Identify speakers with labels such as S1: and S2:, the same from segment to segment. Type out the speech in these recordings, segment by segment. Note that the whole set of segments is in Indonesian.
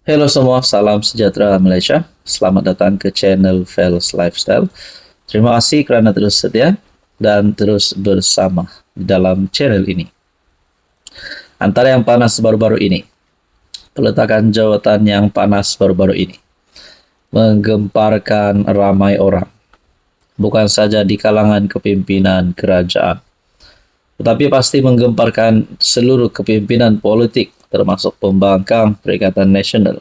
S1: Halo semua, salam sejahtera Malaysia. Selamat datang ke channel Fels Lifestyle. Terima kasih kerana terus setia dan terus bersama di dalam channel ini. Antara yang panas baru-baru ini, peletakan jawatan yang panas baru-baru ini menggemparkan ramai orang, bukan saja di kalangan kepimpinan kerajaan, tetapi pasti menggemparkan seluruh kepimpinan politik termasuk pembangkang Perikatan Nasional.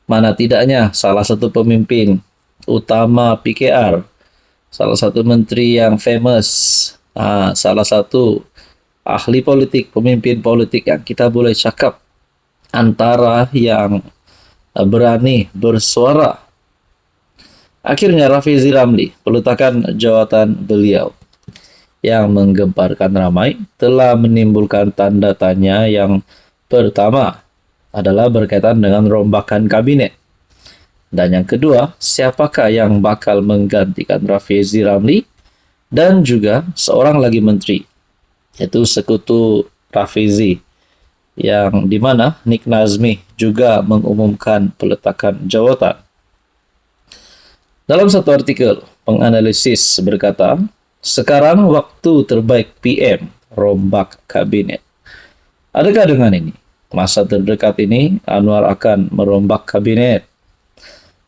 S1: Mana tidaknya salah satu pemimpin utama PKR, salah satu menteri yang famous, salah satu ahli politik, pemimpin politik yang kita boleh cakap antara yang berani bersuara. Akhirnya Rafizi Ramli, peletakan jawatan beliau yang menggemparkan ramai telah menimbulkan tanda tanya. Yang pertama adalah berkaitan dengan rombakan kabinet. Dan yang kedua, siapakah yang bakal menggantikan Rafizi Ramli dan juga seorang lagi menteri, yaitu sekutu Rafizi, yang dimana Nik Nazmi juga mengumumkan peletakan jawatan. Dalam satu artikel, penganalisis berkata, sekarang waktu terbaik PM rombak kabinet. Adakah dengan ini, masa terdekat ini, Anwar akan merombak kabinet?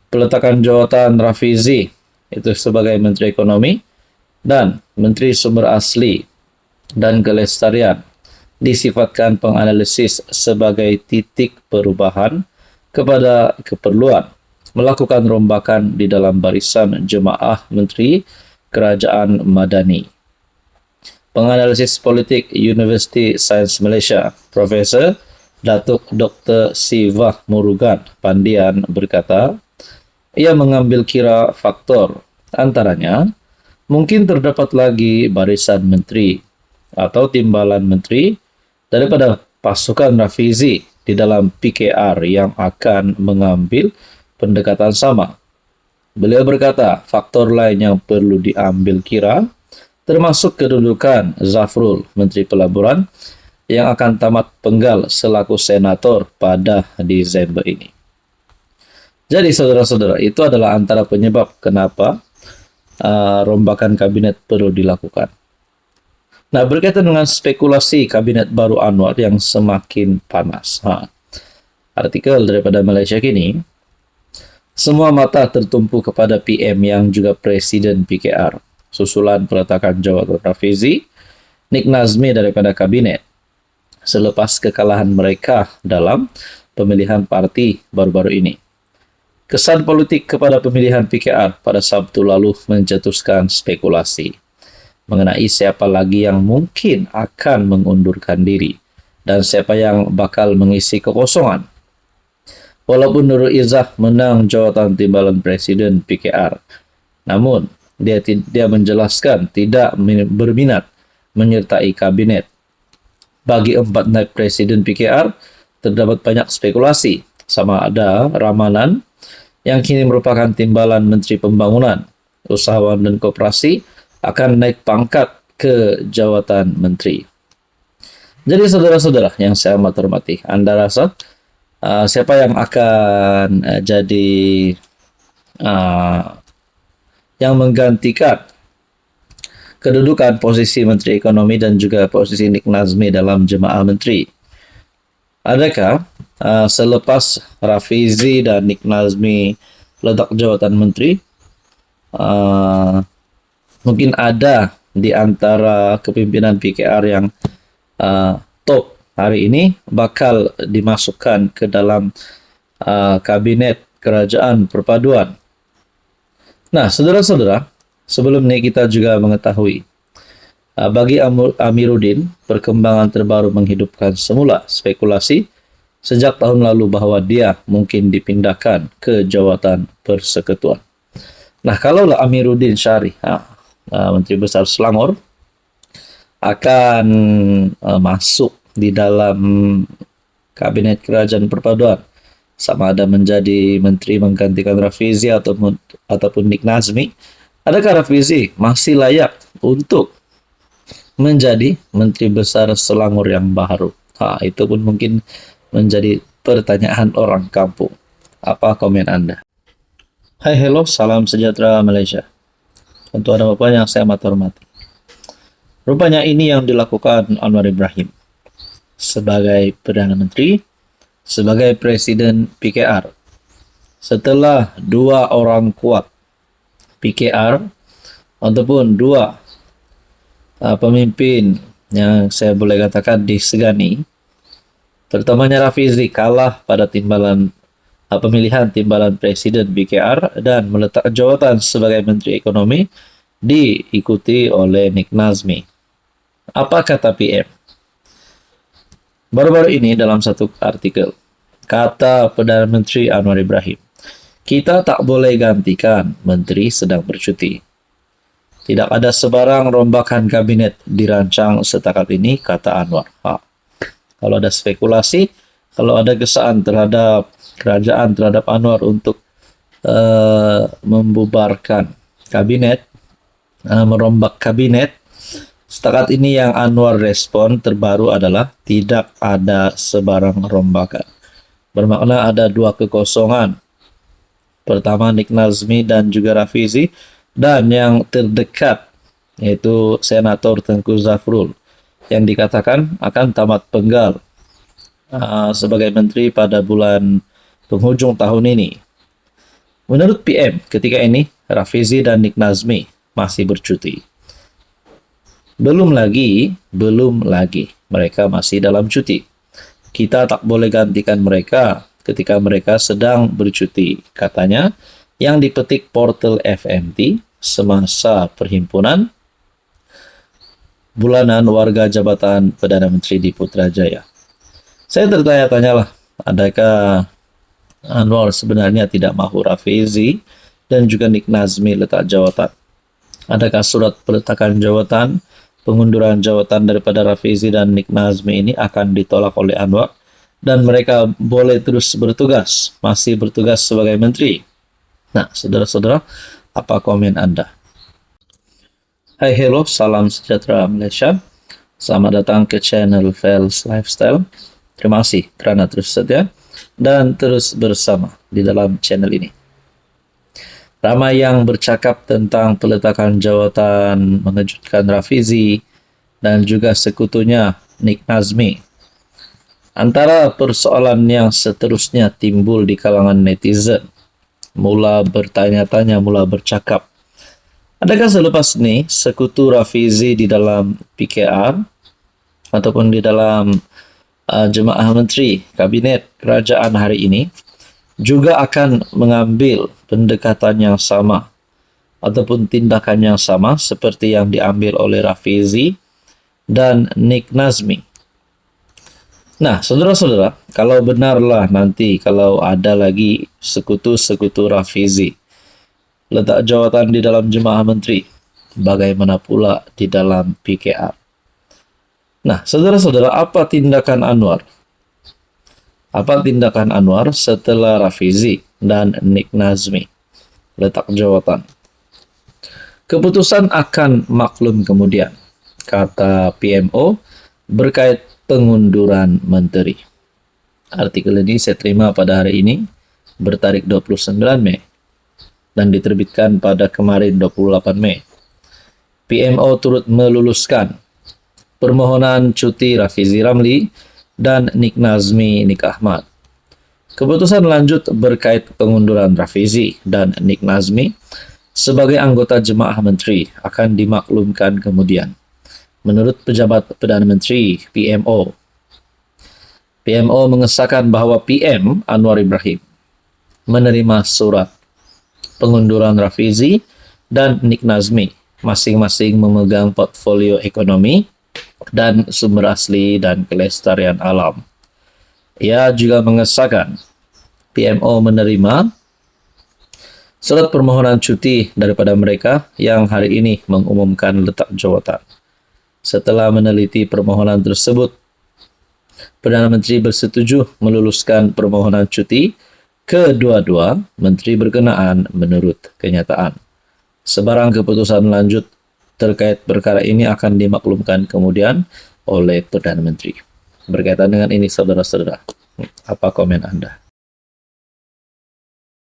S1: Peletakan jawatan Rafizi itu sebagai Menteri Ekonomi dan Menteri Sumber Asli dan Kelestarian disifatkan penganalisis sebagai titik perubahan kepada keperluan melakukan rombakan di dalam barisan jemaah Menteri Kerajaan Madani. Penganalisis politik Universiti Sains Malaysia, Profesor Datuk Dr. Siva Murugan Pandian berkata, ia mengambil kira faktor antaranya mungkin terdapat lagi barisan menteri atau timbalan menteri daripada pasukan Rafizi di dalam PKR yang akan mengambil pendekatan sama. Beliau berkata, faktor lain yang perlu diambil kira termasuk kedudukan Zafrul, Menteri Pelaburan, yang akan tamat penggal selaku senator pada Disember ini. Jadi saudara-saudara, itu adalah antara penyebab kenapa rombakan kabinet perlu dilakukan. Nah, berkaitan dengan spekulasi kabinet baru Anwar yang semakin panas. Artikel daripada Malaysia Kini, semua mata tertumpu kepada PM yang juga Presiden PKR, susulan peletakan jawatan Rafizi, Nik Nazmi daripada kabinet, selepas kekalahan mereka dalam pemilihan parti baru-baru ini. Kesan politik kepada pemilihan PKR pada Sabtu lalu mencetuskan spekulasi mengenai siapa lagi yang mungkin akan mengundurkan diri dan siapa yang bakal mengisi kekosongan. Walaupun Nurul Izzah menang jawatan timbalan Presiden PKR, namun dia menjelaskan tidak berminat menyertai kabinet. Bagi 4 naib Presiden PKR, terdapat banyak spekulasi sama ada Ramanan yang kini merupakan timbalan Menteri Pembangunan, Usahawan dan Koperasi akan naik pangkat ke jawatan menteri. Jadi saudara-saudara yang saya amat hormati, Anda rasa siapa yang akan jadi yang menggantikan kedudukan posisi Menteri Ekonomi dan juga posisi Nik Nazmi dalam jemaah menteri? Adakah selepas Rafizi dan Nik Nazmi letak jawatan menteri, mungkin ada di antara kepimpinan PKR yang top hari ini bakal dimasukkan ke dalam kabinet kerajaan perpaduan? Nah, saudara-saudara, sebelum ini kita juga mengetahui bagi Amiruddin, perkembangan terbaru menghidupkan semula spekulasi sejak tahun lalu bahawa dia mungkin dipindahkan ke jawatan persekutuan. Nah, kalaulah Amiruddin Syarih, Menteri Besar Selangor, akan masuk di dalam kabinet kerajaan perpaduan, sama ada menjadi menteri menggantikan Rafizi ataupun Nik Nazmi, adakah Rafizi masih layak untuk menjadi Menteri Besar Selangor yang baru? Itu pun mungkin menjadi pertanyaan orang kampung. Apa komen Anda? Hai, hello, salam sejahtera Malaysia. Untuk ada bapak yang saya amat hormati. Rupanya ini yang dilakukan Anwar Ibrahim sebagai Perdana Menteri, sebagai Presiden PKR. Setelah dua orang kuat PKR ataupun dua pemimpin yang saya boleh katakan disegani, terutamanya Rafizi kalah pada pemilihan timbalan Presiden BKR dan meletak jawatan sebagai Menteri Ekonomi diikuti oleh Nik Nazmi. Apa kata PM? Baru-baru ini dalam satu artikel, kata Perdana Menteri Anwar Ibrahim, kita tak boleh gantikan Menteri sedang bercuti. Tidak ada sebarang rombakan kabinet dirancang setakat ini, kata Anwar. Kalau ada spekulasi, kalau ada kesaan terhadap kerajaan, terhadap Anwar untuk membubarkan kabinet, merombak kabinet, setakat ini yang Anwar respon terbaru adalah tidak ada sebarang rombakan. Bermakna ada dua kekosongan. Pertama Nik Nazmi dan juga Rafizi, dan yang terdekat yaitu Senator Tengku Zafrul yang dikatakan akan tamat penggal sebagai menteri pada bulan penghujung tahun ini. Menurut PM, ketika ini Rafizi dan Nik Nazmi masih bercuti. Belum lagi mereka masih dalam cuti. Kita tak boleh gantikan mereka ketika mereka sedang bercuti, katanya, yang dipetik portal FMT semasa perhimpunan bulanan warga jabatan Perdana Menteri di Putrajaya. Saya tertanya-tanyalah, adakah Anwar sebenarnya tidak mahu Rafizi dan juga Nik Nazmi letak jawatan? Adakah surat peletakan jawatan, pengunduran jawatan daripada Rafizi dan Nik Nazmi ini akan ditolak oleh Anwar dan mereka boleh terus bertugas, masih bertugas sebagai menteri? Nah, saudara-saudara, apa komen Anda? Hai, hello, salam sejahtera Malaysia. Selamat datang ke channel Fels Lifestyle. Terima kasih kerana terus setia dan terus bersama di dalam channel ini. Ramai yang bercakap tentang peletakan jawatan mengejutkan Rafizi dan juga sekutunya Nik Nazmi. Antara persoalan yang seterusnya timbul di kalangan netizen, mula bertanya-tanya, mula bercakap, adakah selepas ini sekutu Rafizi di dalam PKR ataupun di dalam jemaah menteri kabinet kerajaan hari ini juga akan mengambil pendekatan yang sama ataupun tindakan yang sama seperti yang diambil oleh Rafizi dan Nik Nazmi? Nah, saudara-saudara, kalau benarlah nanti kalau ada lagi sekutu-sekutu Rafizi letak jawatan di dalam jemaah menteri, bagaimana pula di dalam PKR? Nah, saudara-saudara, apa tindakan Anwar? Apa tindakan Anwar setelah Rafizi dan Nik Nazmi letak jawatan? Keputusan akan maklum kemudian, kata PMO berkait pengunduran menteri. Artikel ini saya terima pada hari ini, bertarik 29 Mei, dan diterbitkan pada kemarin 28 Mei. PMO turut meluluskan permohonan cuti Rafizi Ramli dan Nik Nazmi Nik Ahmad. Keputusan lanjut berkait pengunduran Rafizi dan Nik Nazmi sebagai anggota jemaah menteri akan dimaklumkan kemudian. Menurut pejabat Perdana Menteri PMO mengesahkan bahawa PM Anwar Ibrahim menerima surat pengunduran Rafizi dan Nik Nazmi, masing-masing memegang portfolio ekonomi dan sumber asli dan kelestarian alam. Ia juga mengesahkan PMO menerima surat permohonan cuti daripada mereka yang hari ini mengumumkan letak jawatan. Setelah meneliti permohonan tersebut, Perdana Menteri bersetuju meluluskan permohonan cuti kedua-dua menteri berkenaan menurut kenyataan. Sebarang keputusan lanjut terkait perkara ini akan dimaklumkan kemudian oleh Perdana Menteri. Berkaitan dengan ini, saudara-saudara, Apa komen Anda?